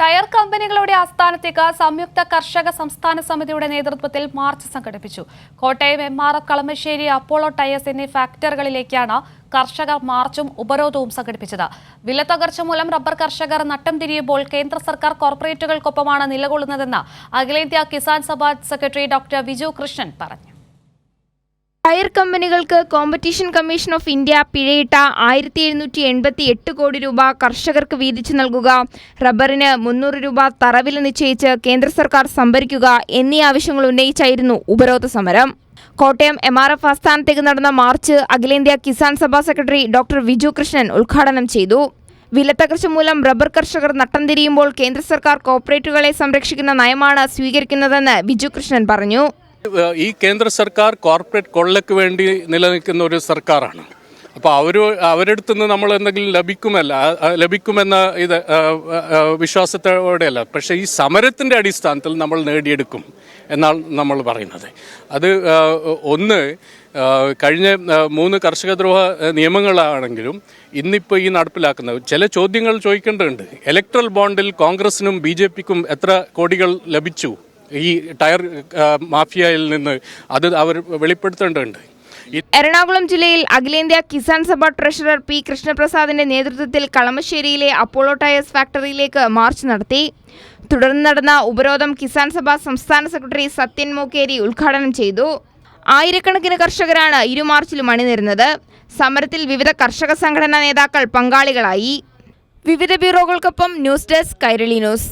Tyre കമ്പനികളുടെ ആസ്ഥാനത്തേക്ക് സംയുക്ത കർഷക സംസ്ഥാന സമിതിയുടെ നേതൃത്വത്തിൽ മാർച്ച് സംഘടിപ്പിച്ചു. Kottayam MRF, Kalamassery, Apollo tyres എന്നീ ഫാക്ടറികളിലേക്കാണ് കർഷകർ മാർച്ചും ഉപരോധവും സംഘടിപ്പിച്ചത്. വിലത്തകർച്ച മൂലം റബ്ബർ കർഷകർ നട്ടം തിരിയുമ്പോൾ കേന്ദ്ര സർക്കാർ കോർപ്പറേറ്റുകൾക്കൊപ്പമാണ് നിലകൊള്ളുന്നതെന്ന് അഖിലേന്ത്യാ കിസാൻ സഭ സെക്രട്ടറി ഡോക്ടർ വിജു കൃഷ്ണൻ പറഞ്ഞു. ടയർ കമ്പനികൾക്ക് കോമ്പറ്റീഷൻ കമ്മീഷൻ ഓഫ് ഇന്ത്യ പിഴയിട്ട 1788 കോടി രൂപ കർഷകർക്ക് വീതിച്ചു നൽകുക, റബ്ബറിന് 300 രൂപ തറവില നിശ്ചയിച്ച് കേന്ദ്ര സർക്കാർ സംഭരിക്കുക എന്നീ ആവശ്യങ്ങൾ ഉന്നയിച്ചായിരുന്നു ഉപരോധ സമരം. കോട്ടയം MRF ആസ്ഥാനത്തേക്ക് നടന്ന മാർച്ച് അഖിലേന്ത്യാ കിസാൻ സഭ സെക്രട്ടറി ഡോക്ടർ വിജു കൃഷ്ണൻ ഉദ്ഘാടനം ചെയ്തു. വിലത്തകർച്ച മൂലം റബ്ബർ കർഷകർ നട്ടം തിരിയുമ്പോൾ കേന്ദ്ര സർക്കാർ കോർപ്പറേറ്റുകളെ സംരക്ഷിക്കുന്ന നയമാണ് സ്വീകരിക്കുന്നതെന്ന് വിജു കൃഷ്ണൻ പറഞ്ഞു. ഈ കേന്ദ്ര സർക്കാർ കോർപ്പറേറ്റ് കൊള്ളയ്ക്ക് വേണ്ടി നിലനിൽക്കുന്ന ഒരു സർക്കാരാണ്. അപ്പോൾ അവരെടുത്തു നിന്ന് നമ്മൾ എന്തെങ്കിലും ലഭിക്കുമെന്ന വിശ്വാസത്തോടെയല്ല, പക്ഷേ ഈ സമരത്തിൻ്റെ അടിസ്ഥാനത്തിൽ നമ്മൾ നേടിയെടുക്കും എന്നാണ് നമ്മൾ പറയുന്നത്. അത് കഴിഞ്ഞ 3 കർഷകദ്രോഹ നിയമങ്ങളാണെങ്കിലും ഇന്നിപ്പോൾ ഈ നടപ്പിലാക്കുന്നത് ചില ചോദ്യങ്ങൾ ചോദിക്കേണ്ടതുണ്ട്. ഇലക്ട്രൽ ബോണ്ടിൽ കോൺഗ്രസിനും BJPക്കും എത്ര കോടികൾ ലഭിച്ചു ഈ ടയർ മാഫിയയിൽ നിന്ന്? അത് അവർ വെളിപ്പെടുത്തേണ്ടതുണ്ട്. എറണാകുളം ജില്ലയിൽ അഖിലേന്ത്യാ കിസാൻ സഭ ട്രഷറർ P. കൃഷ്ണപ്രസാദിന്റെ നേതൃത്വത്തിൽ കളമശ്ശേരിയിലെ അപ്പോളോ ടയേഴ്സ് ഫാക്ടറിയിലേക്ക് മാർച്ച് നടത്തി. തുടർന്ന് നടന്ന ഉപരോധം കിസാൻ സഭ സംസ്ഥാന സെക്രട്ടറി സത്യൻ മൂക്കേരി ഉദ്ഘാടനം ചെയ്തു. ആയിരക്കണക്കിന് കർഷകരാണ് ഇരു മാർച്ചിലും അണിനിരുന്നത്. സമരത്തിൽ വിവിധ കർഷക സംഘടനാ നേതാക്കൾ പങ്കാളികളായി. വിവിധ ബ്യൂറോകൾക്കൊപ്പം ന്യൂസ് ഡെസ്ക് കൈരളി ന്യൂസ്.